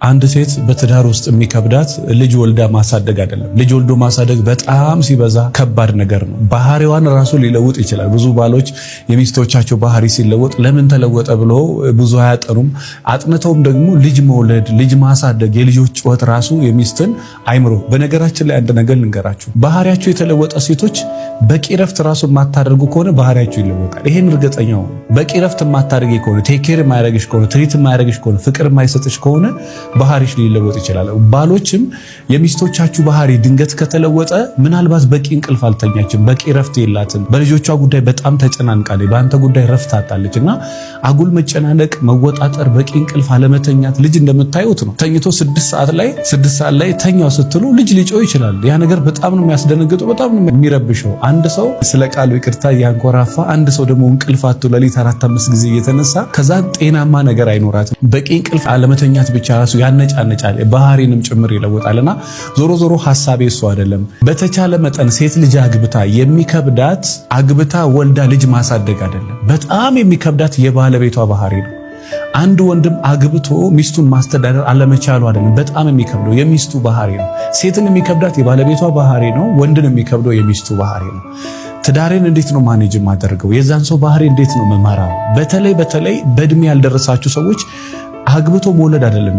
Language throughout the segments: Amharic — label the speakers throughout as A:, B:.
A: አንድ ሴት በትዳር ውስጥ የሚከብዳት ልጅ ወልዳ ማሳደግ አይደለም። ልጅ ወልዶ ማሳደግ በጣም ሲበዛ ከባድ ነገር ነው። ባህሪዋን ራሱ ሊለውጥ ይችላል። ብዙ ባሎች የሚስቶቻቸው ባህሪ ሲለወጥ ለምን ተለወጠ ብሎ ብዙ አያጠኑም። አጥንተውም ደግሞ ልጅ መውለድ፣ ልጅ ማሳደግ፣ የልጆች ጩኸት ራሱ የሚስትን አይምሮ። በነገራችን ላይ አንድ ነገር ልንገራችሁ፣ ባህሪያቸው የተለወጠ ሴቶች በቂ ረፍት ራሱ የማታደርጉ ከሆነ ባህሪያቸው ይለወጣል። ይሄን እርግጠኛው። በቂ ረፍት የማታደርጊ ከሆነ ቴክ ኬር የማያደርግሽ ከሆነ ትሪት የማያደርግሽ ከሆነ ፍቅር የማይሰጥሽ ከሆነ ባህሪሽ ሊለወጥ ይችላል። ባሎችም የሚስቶቻችሁ ባህሪ ድንገት ከተለወጠ ምናልባት በቂ እንቅልፍ አልተኛችም፣ በቂ ረፍት የላትም፣ በልጆቿ ጉዳይ በጣም ተጨናንቃለች፣ በአንተ ጉዳይ ረፍት አጣለችና አጉል መጨናነቅ፣ መወጣጠር፣ በቂ እንቅልፍ አለመተኛት። ልጅ እንደምታዩት ነው። ተኝቶ 6 ሰዓት ላይ ተኛው ስትሉ ልጅ ሊጮህ ይችላል። ያ ነገር በጣም ነው የሚያስደነግጠው፣ በጣም ነው የሚረብሸው። አንድ ሰው ስለ ቃሉ ይቅርታ ያንኮራፋ፣ አንድ ሰው ደግሞ እንቅልፍ አጥቶ ለሊት 4-5 ጊዜ እየተነሳ ከዛ ጤናማ ነገር አይኖራትም። በቂ እንቅልፍ አለመተኛት ብቻ ራሱ ያነጫነጫል፣ ባህሪንም ጭምር ይለውጣልና ዞሮ ዞሮ ሐሳቤ እሱ አይደለም። በተቻለ መጠን ሴት ልጅ አግብታ የሚከብዳት አግብታ ወልዳ ልጅ ማሳደግ አይደለም። በጣም የሚከብዳት የባለቤቷ ባህሪ ነው። አንድ ወንድም አግብቶ ሚስቱን ማስተዳደር አለመቻሉ አይደለም በጣም የሚከብደው የሚስቱ ባህሪ ነው። ሴትን የሚከብዳት የባለቤቷ ባህሪ ነው። ወንድን የሚከብደው የሚስቱ ባህሪ ነው። ትዳሬን እንዴት ነው ማኔጅ ማደርገው? የዛን ሰው ባህሪ እንዴት ነው መማራው? በተለይ በእድሜ ያልደረሳችሁ ሰዎች አግብቶ መውለድ አይደለም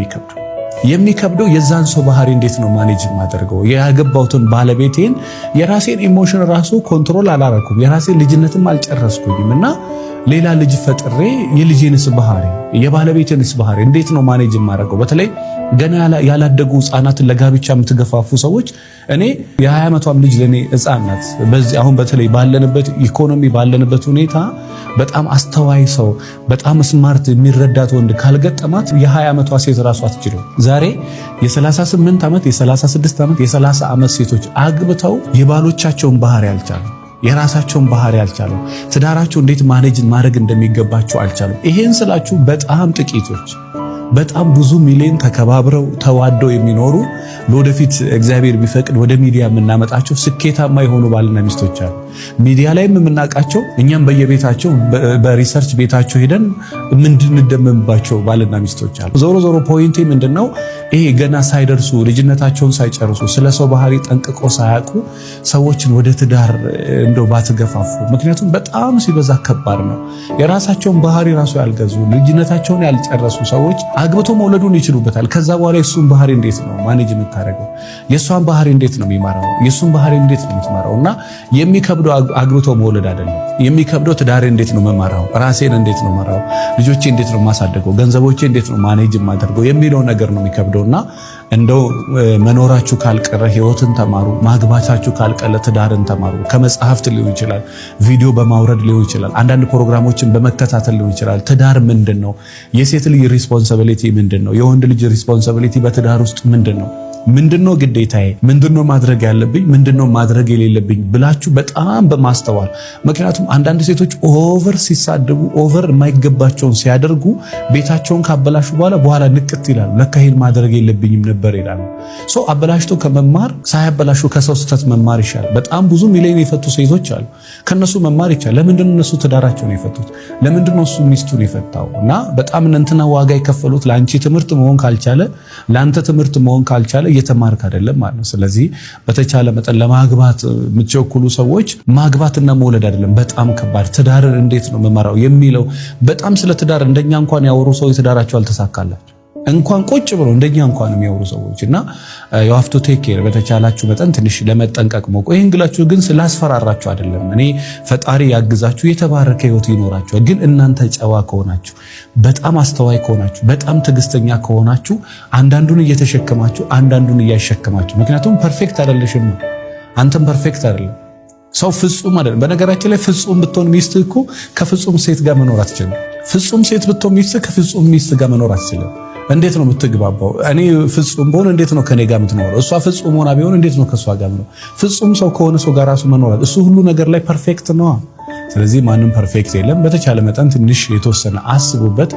A: የሚከብደው የዛን ሰው ባህሪ እንዴት ነው ማኔጅ ማደርገው? ያገባውትን ባለቤቴን የራሴን ኢሞሽን ራሱ ኮንትሮል አላረኩም፣ የራሴን ልጅነትም አልጨረስኩኝም እና ሌላ ልጅ ፈጥሬ የልጄንስ ባህሪ የባለቤቴንስ ባህሪ እንዴት ነው ማኔጅ ማደርገው? በተለይ ገና ያላደጉ ህፃናትን ለጋብቻ የምትገፋፉ ሰዎች እኔ የ20 ዓመቷም ልጅ ለኔ ህፃን ናት። በዚህ አሁን በተለይ ባለንበት ኢኮኖሚ ባለንበት ሁኔታ በጣም አስተዋይ ሰው በጣም ስማርት የሚረዳት ወንድ ካልገጠማት የ20 ዓመቷ ሴት ራሷ አትችልም። ዛሬ የ38 ዓመት የ36 ዓመት የ30 ዓመት ሴቶች አግብተው የባሎቻቸውን ባህሪ አልቻሉ፣ የራሳቸውን ባህሪ አልቻሉ፣ ትዳራቸው እንዴት ማኔጅ ማድረግ እንደሚገባቸው አልቻሉ። ይሄን ስላችሁ በጣም ጥቂቶች በጣም ብዙ ሚሊዮን ተከባብረው ተዋደው የሚኖሩ ለወደፊት እግዚአብሔር ቢፈቅድ ወደ ሚዲያ የምናመጣቸው ስኬታማ የሆኑ ባልና ሚስቶች አሉ። ሚዲያ ላይም የምናውቃቸው እኛም በየቤታቸው በሪሰርች ቤታቸው ሄደን ምንድንደምባቸው ባልና ሚስቶች አሉ። ዞሮ ፖይንቴ ምንድነው? ይሄ ገና ሳይደርሱ ልጅነታቸውን ሳይጨርሱ ስለ ሰው ባህሪ ጠንቅቆ ሳያውቁ ሰዎችን ወደ ትዳር እንደው ባትገፋፉ። ምክንያቱም በጣም ሲበዛ ከባድ ነው። የራሳቸውን ባህሪ ራሱ ያልገዙ ልጅነታቸውን ያልጨረሱ ሰዎች አግብቶ መውለዱን ይችሉበታል። ከዛ በኋላ የሱን ባህሪ እንዴት ነው ማኔጅ የምታደርገው? የሷን ባህሪ እንዴት ነው የሚመራው? የሱን ባህሪ እንዴት ነው የምትመራው? እና የሚከብደው አግብቶ መውለድ አይደለም። የሚከብደው ትዳሬ እንዴት ነው መማራው? ራሴን እንዴት ነው መራው? ልጆቼ እንዴት ነው ማሳደገው? ገንዘቦቼ እንዴት ነው ማኔጅ ማደርገው የሚለው ነገር ነው የሚከብደውና እንደው መኖራችሁ ካልቀረ ህይወትን ተማሩ። ማግባታችሁ ካልቀረ ትዳርን ተማሩ። ከመጽሐፍት ሊሆን ይችላል፣ ቪዲዮ በማውረድ ሊሆን ይችላል፣ አንዳንድ ፕሮግራሞችን በመከታተል ሊሆን ይችላል። ትዳር ምንድነው? የሴት ልጅ ሪስፖንሲቢሊቲ ምንድነው? የወንድ ልጅ ሪስፖንሲቢሊቲ በትዳር ውስጥ ምንድነው? ምንድነው ግዴታዬ? ምንድነው ማድረግ ያለብኝ? ምንድነው ማድረግ የሌለብኝ ብላችሁ በጣም በማስተዋል። ምክንያቱም አንዳንድ ሴቶች ኦቨር ሲሳደቡ ኦቨር የማይገባቸውን ሲያደርጉ ቤታቸውን ካበላሹ በኋላ ንቅት ይላሉ። ለካ ይሄን ማድረግ የለብኝም ነበር ይላሉ። ሶ አበላሽቶ ከመማር ሳያበላሹ ከሰው ስህተት መማር ይሻላል። በጣም ብዙ ሚሊዮን የፈቱ ሴቶች አሉ። ከነሱ መማር ይቻላል። ለምንድነው እነሱ ትዳራቸውን የፈቱት? ለምንድነው እሱ ሚስቱን የፈታው? እና በጣም እንትና ዋጋ የከፈሉት ለአንቺ ትምህርት መሆን ካልቻለ፣ ለአንተ ትምህርት መሆን ካልቻለ እየተማርክ አይደለም ማለት ነው። ስለዚህ በተቻለ መጠን ለማግባት የምትቸኩሉ ሰዎች ማግባትና መውለድ አይደለም በጣም ከባድ። ትዳርን እንዴት ነው መመራው የሚለው በጣም ስለ ትዳር እንደኛ እንኳን ያወሩ ሰዎች ትዳራቸው አልተሳካላቸው እንኳን ቁጭ ብሎ እንደኛ እንኳን የሚያወሩ ሰዎች እና you have to take care። በተቻላችሁ መጠን ትንሽ ለመጠንቀቅ ሞቆ። ይሄን ግላችሁ ግን ስላስፈራራችሁ አይደለም። እኔ ፈጣሪ ያግዛችሁ የተባረከ ህይወት ይኖራችሁ። ግን እናንተ ጨዋ ከሆናችሁ፣ በጣም አስተዋይ ከሆናችሁ፣ በጣም ትዕግስተኛ ከሆናችሁ አንዳንዱን እየተሸከማችሁ አንዳንዱን እያሸከማችሁ። ምክንያቱም ፐርፌክት አይደለሽም፣ አንተም ፐርፌክት አይደለም፣ ሰው ፍጹም አይደለም። በነገራችን ላይ ፍጹም ብትሆን ሚስት እኮ ከፍጹም ሴት ጋር መኖር አትችልም። ፍጹም ሴት ብትሆን ሚስት ከፍጹም ሚስት ጋር መኖር አትችልም። እንዴት ነው የምትግባባው? እኔ ፍጹም ብሆን እንዴት ነው ከኔ ጋር የምትኖረው? እሷ ፍጹም ሆና ቢሆን እንዴት ነው ከሷ ጋር ነው? ፍጹም ሰው ከሆነ ሰው ጋር ራሱ መኖር እሱ ሁሉ ነገር ላይ ፐርፌክት ነው። ስለዚህ ማንም ፐርፌክት የለም። በተቻለ መጠን ትንሽ የተወሰነ አስቡበት።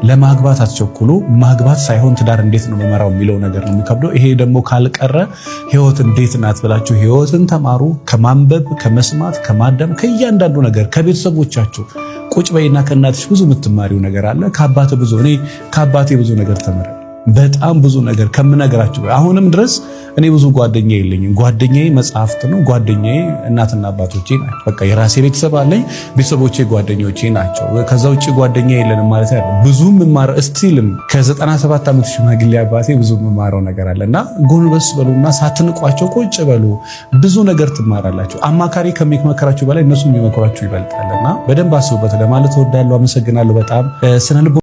A: ለማግባት አትቸኩሉ። ማግባት ሳይሆን ትዳር እንዴት ነው መመራው የሚለው ነገር ነው የሚከብደው። ይሄ ደግሞ ካልቀረ ህይወት እንዴት ናት ብላችሁ ህይወትን ተማሩ። ከማንበብ፣ ከመስማት፣ ከማዳም፣ ከእያንዳንዱ ነገር ከቤተሰቦቻችሁ ቁጭ በይና ከእናትሽ ብዙ የምትማሪው ነገር አለ። ከአባቴ ብዙ ነገር ተምሬ በጣም ብዙ ነገር ከምነግራችሁ አሁንም ድረስ እኔ ብዙ ጓደኛ የለኝም። ጓደኛዬ መጽሐፍት ነው። ጓደኛዬ እናትና አባቶቼ ናቸው። በቃ የራሴ ቤተሰብ አለኝ። ቤተሰቦቼ ጓደኞቼ ናቸው። ከዛ ውጪ ጓደኛ የለንም ማለት አይደለም። ብዙ መማር እስቲልም ከ97 ዓመት ሽማግሌ አባቴ ብዙ መማረው ነገር አለና ጎንበስ በሉና ሳትንቋቸው ቁጭ በሉ። ብዙ ነገር ትማራላችሁ። አማካሪ ከሚመከራችሁ በላይ እነሱ የሚመክሯችሁ ይበልጣልና በደንብ አስቡበት ለማለት እወዳለሁ። አመሰግናለሁ በጣም ስነ